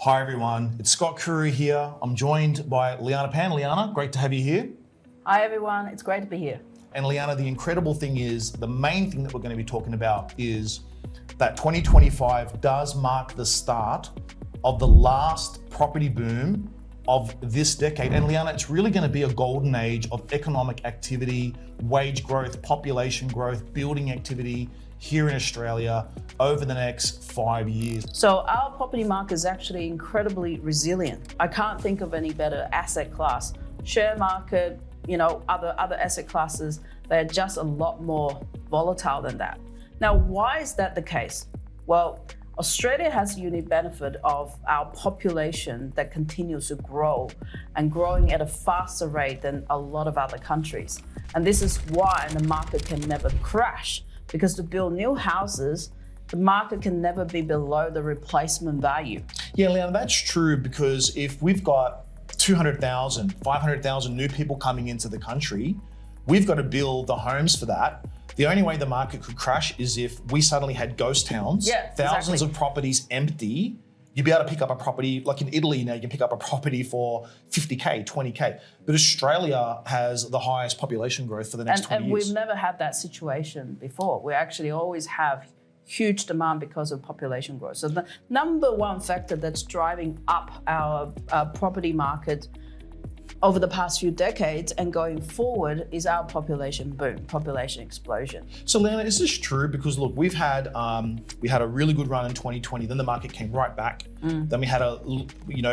Hi everyone, it's Scott Kuru here. I'm joined by Lianna Pan. Lianna, great to have you here. Hi everyone, it's great to be here. And Lianna, the incredible thing is, the main thing that we're going to be talking about is that 2025 does mark the start of the last property boom of this decade. And Lianna, it's really going to be a golden age of economic activity, wage growth, population growth, building activity here in Australia over the next 5 years. So our property market is actually incredibly resilient. I can't think of any better asset class. Share market, other asset classes, they're just a lot more volatile than that. Now, why is that the case? Well, Australia has a unique benefit of our population that continues to grow and growing at a faster rate than a lot of other countries. And this is why the market can never crash, because to build new houses, the market can never be below the replacement value. Yeah, Lianna, that's true, because if we've got 200,000, 500,000 new people coming into the country, we've got to build the homes for that. The only way the market could crash is if we suddenly had ghost towns, thousands of properties empty. You'd be able to pick up a property, like in Italy now, you can pick up a property for 50K, 20K. But Australia has the highest population growth for the next 20 years. And we've never had that situation before. We actually always have huge demand because of population growth. So the number one factor that's driving up our property market over the past few decades and going forward is our population boom, population explosion. So Lianna, is this true? Because look, we had a really good run in 2020, then the market came right back. Then we had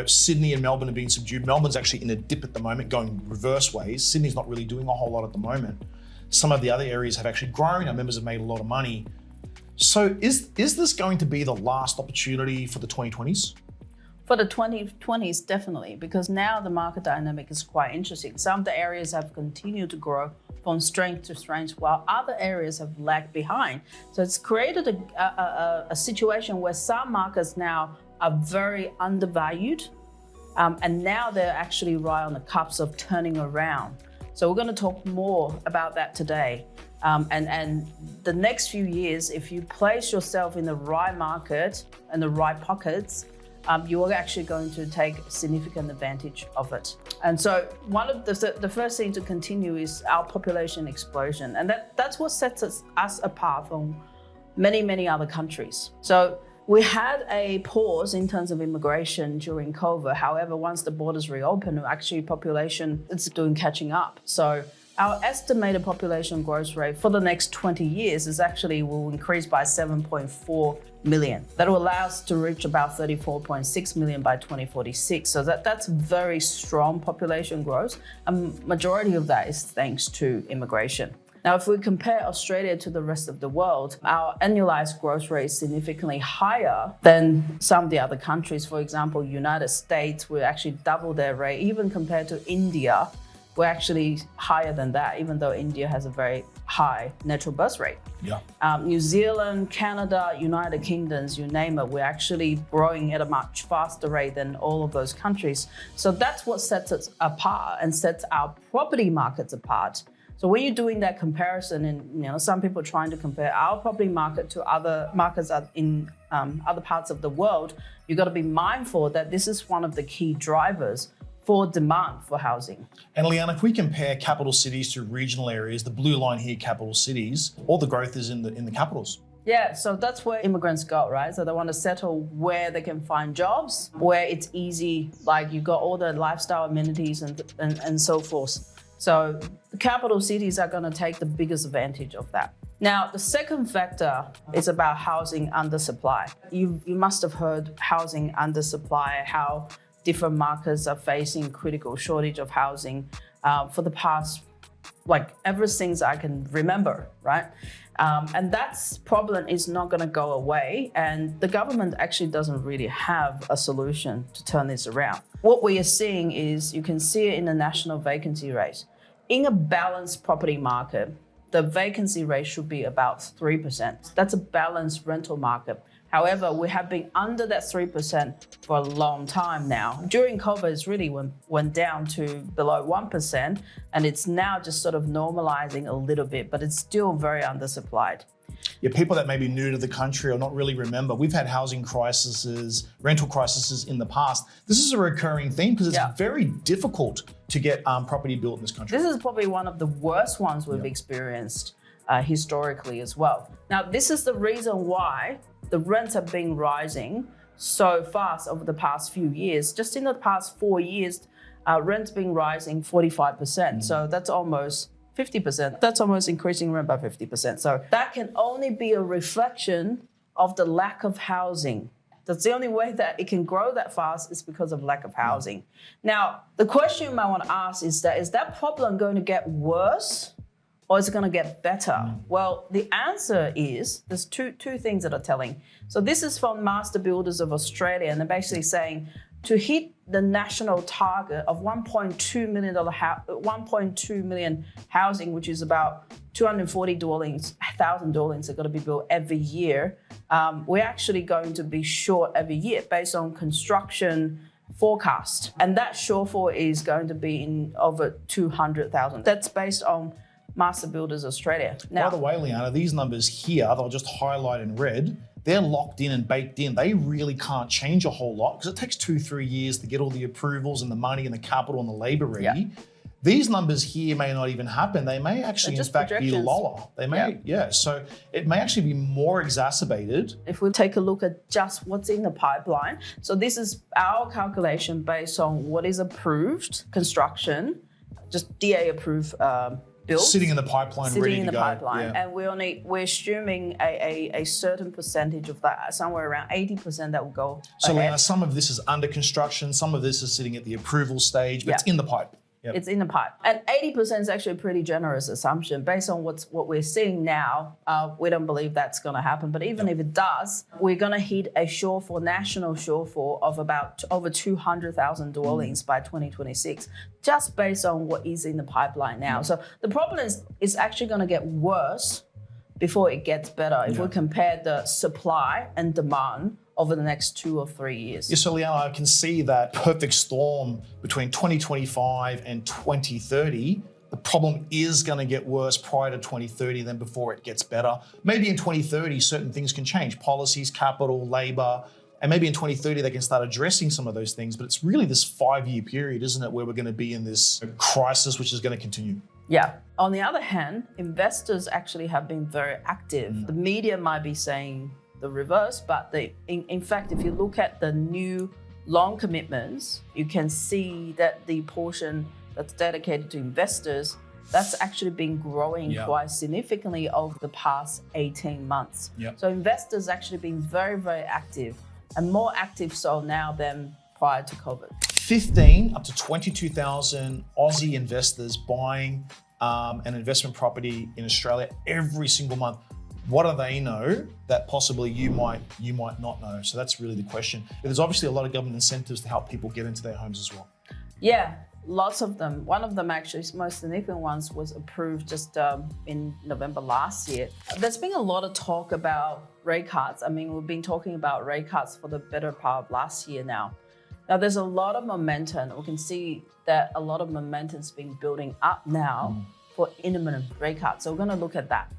Sydney and Melbourne have been subdued. Melbourne's actually in a dip at the moment, going reverse ways. Sydney's not really doing a whole lot at the moment. Some of the other areas have actually grown. Our members have made a lot of money. So is this going to be the last opportunity for the 2020s? For the 2020s, definitely, because now the market dynamic is quite interesting. Some of the areas have continued to grow from strength to strength, while other areas have lagged behind. So it's created a situation where some markets now are very undervalued, and now they're actually right on the cusp of turning around. So we're going to talk more about that today. And the next few years, if you place yourself in the right market and the right pockets, you are actually going to take significant advantage of it. And so one of the first thing to continue is our population explosion. And that's what sets us apart from many, many other countries. So we had a pause in terms of immigration during COVID. However, once the borders reopened, actually population is doing catching up. So our estimated population growth rate for the next 20 years will increase by 7.4 million. That will allow us to reach about 34.6 million by 2046. So that's very strong population growth. And majority of that is thanks to immigration. Now, if we compare Australia to the rest of the world, our annualized growth rate is significantly higher than some of the other countries. For example, United States will actually double their rate, even compared to India. We're actually higher than that, even though India has a very high natural birth rate. Yeah. New Zealand, Canada, United Kingdoms, you name it, we're actually growing at a much faster rate than all of those countries. So that's what sets us apart and sets our property markets apart. So when you're doing that comparison, and some people are trying to compare our property market to other markets in other parts of the world, you've got to be mindful that this is one of the key drivers for demand for housing. And Lianna, if we compare capital cities to regional areas, the blue line here, capital cities, all the growth is in the capitals. Yeah, so that's where immigrants go, right? So they want to settle where they can find jobs, where it's easy, like you've got all the lifestyle amenities and so forth. So the capital cities are going to take the biggest advantage of that. Now, the second factor is about housing undersupply. You must have heard housing undersupply, how different markets are facing critical shortage of housing for the past, ever since I can remember, right? And that problem is not going to go away. And the government actually doesn't really have a solution to turn this around. What we are seeing is, you can see it in the national vacancy rate. In a balanced property market, the vacancy rate should be about 3%. That's a balanced rental market. However, we have been under that 3% for a long time now. During COVID, it's really went down to below 1%, and it's now just sort of normalizing a little bit, but it's still very undersupplied. Yeah, people that may be new to the country or not really remember, we've had housing crises, rental crises in the past. This is a recurring theme because it's very difficult to get property built in this country. This is probably one of the worst ones we've experienced historically as well. Now, this is the reason why the rents have been rising so fast over the past few years. Just in the past 4 years, rent's been rising 45%. So that's almost 50%. That's almost increasing rent by 50%. So that can only be a reflection of the lack of housing. That's the only way that it can grow that fast is because of lack of housing. Now, the question you might want to ask is that problem going to get worse or is it going to get better? Well, the answer is there's two things that are telling. So this is from Master Builders of Australia, and they're basically saying to hit the national target of 1.2 million housing, which is about 240,000 dwellings are going to be built every year. We're actually going to be short every year based on construction forecast, and that shortfall is going to be in over 200,000. That's based on Master Builders Australia. Now, by the way, Lianna, these numbers here, they'll just highlight in red, they're locked in and baked in. They really can't change a whole lot because it takes 2-3 years to get all the approvals and the money and the capital and the labor ready. These numbers here may not even happen. They may actually, in fact, be lower. They may, so it may actually be more exacerbated. If we take a look at just what's in the pipeline, so this is our calculation based on what is approved construction, just DA approved built, sitting in the pipeline, ready to go. And we're assuming a certain percentage of that, somewhere around 80% that will go So ahead. Lianna, some of this is under construction, some of this is sitting at the approval stage, but it's in the pipe. It's in the pipe. And 80% is actually a pretty generous assumption. Based on what we're seeing now, we don't believe that's going to happen. But even if it does, we're going to hit a national shortfall of about over 200,000 dwellings by 2026, just based on what is in the pipeline now. So the problem is it's actually going to get worse before it gets better if we compare the supply and demand over the next 2 or 3 years. Yeah, so Lianna, I can see that perfect storm between 2025 and 2030. The problem is going to get worse prior to 2030 than before it gets better. Maybe in 2030, certain things can change, policies, capital, labor, and maybe in 2030, they can start addressing some of those things. But it's really this 5-year period, isn't it, where we're going to be in this crisis, which is going to continue. Yeah. On the other hand, investors actually have been very active. The media might be saying the reverse, but in fact, if you look at the new loan commitments, you can see that the portion that's dedicated to investors, that's actually been growing quite significantly over the past 18 months. So investors actually been very, very active, and more active so now than prior to COVID. 15 up to 22,000 Aussie investors buying an investment property in Australia every single month. What do they know that possibly you might not know? So that's really the question. But there's obviously a lot of government incentives to help people get into their homes as well. Yeah, lots of them. One of them actually, most significant ones, was approved just in November last year. There's been a lot of talk about rate cuts. I mean, we've been talking about rate cuts for the better part of last year now. Now, there's a lot of momentum. We can see that a lot of momentum's been building up now for imminent rate cuts. So we're going to look at that.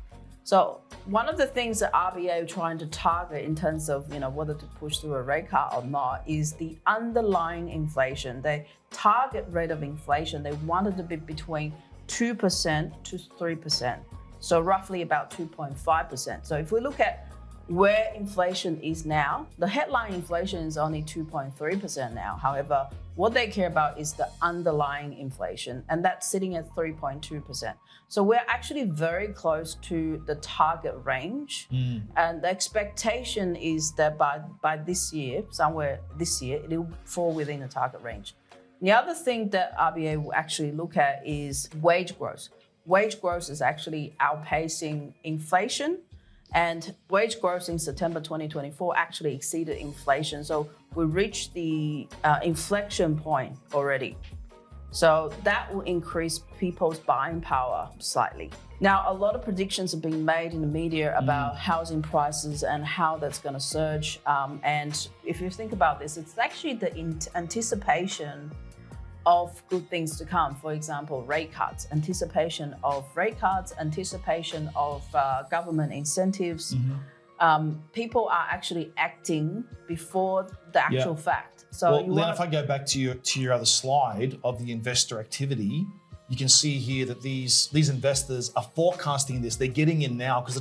So one of the things that RBA are trying to target in terms of whether to push through a rate cut or not is the underlying inflation. The target rate of inflation, they wanted to be between 2% to 3%. So roughly about 2.5%. So if we look at where inflation is now, the headline inflation is only 2.3% now. However, what they care about is the underlying inflation, and that's sitting at 3.2%. So we're actually very close to the target range. And the expectation is that by this year, somewhere this year, it will fall within the target range. The other thing that RBA will actually look at is wage growth. Wage growth is actually outpacing inflation. And wage growth in September 2024 actually exceeded inflation. So we reached the inflection point already. So that will increase people's buying power slightly. Now, a lot of predictions have been made in the media about housing prices and how that's going to surge. And if you think about this, it's actually the anticipation of good things to come. For example, rate cuts, anticipation of rate cuts, anticipation of government incentives. People are actually acting before the actual fact. So, well, Lianna, if I go back to your other slide of the investor activity, you can see here that these investors are forecasting this. They're getting in now because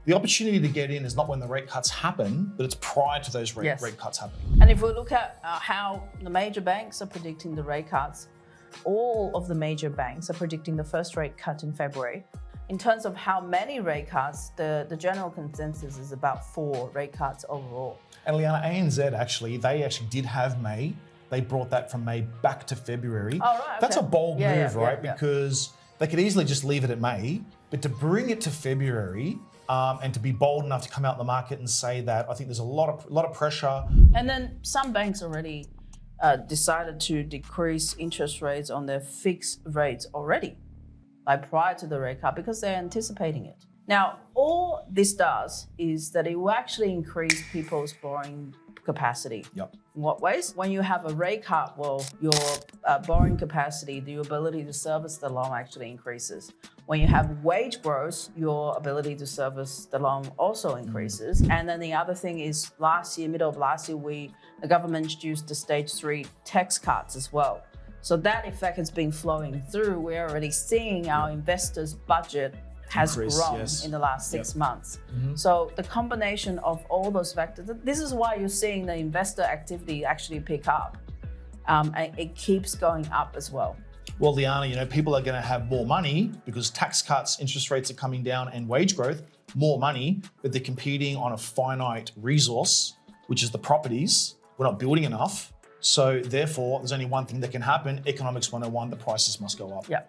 the opportunity to get in is not when the rate cuts happen, but it's prior to those rate cuts happening. And if we look at how the major banks are predicting the rate cuts, all of the major banks are predicting the first rate cut in February. in terms of how many rate cuts, the general consensus is about 4 rate cuts overall. And Lianna, ANZ they actually did have May. They brought that from May back to February. Oh, right, okay. That's a bold move, right? Yeah. Because they could easily just leave it at May, but to bring it to February and to be bold enough to come out in the market and say that, I think there's a lot of pressure. And then some banks already decided to decrease interest rates on their fixed rates already, like prior to the rate cut, because they're anticipating it. Now, all this does is that it will actually increase people's borrowing capacity. Yep. In what ways? When you have a rate cut, well, your borrowing capacity, your ability to service the loan actually increases. When you have wage growth, your ability to service the loan also increases. And then the other thing is middle of last year, the government introduced the stage 3 tax cuts as well. So that effect has been flowing through. We're already seeing our investors' budget has grown in the last 6 months. Mm-hmm. So the combination of all those factors, this is why you're seeing the investor activity actually pick up. And it keeps going up as well. Well, Lianna, people are going to have more money because tax cuts, interest rates are coming down, and wage growth, more money, but they're competing on a finite resource, which is the properties. We're not building enough. So therefore, there's only one thing that can happen. Economics 101, the prices must go up. Yeah.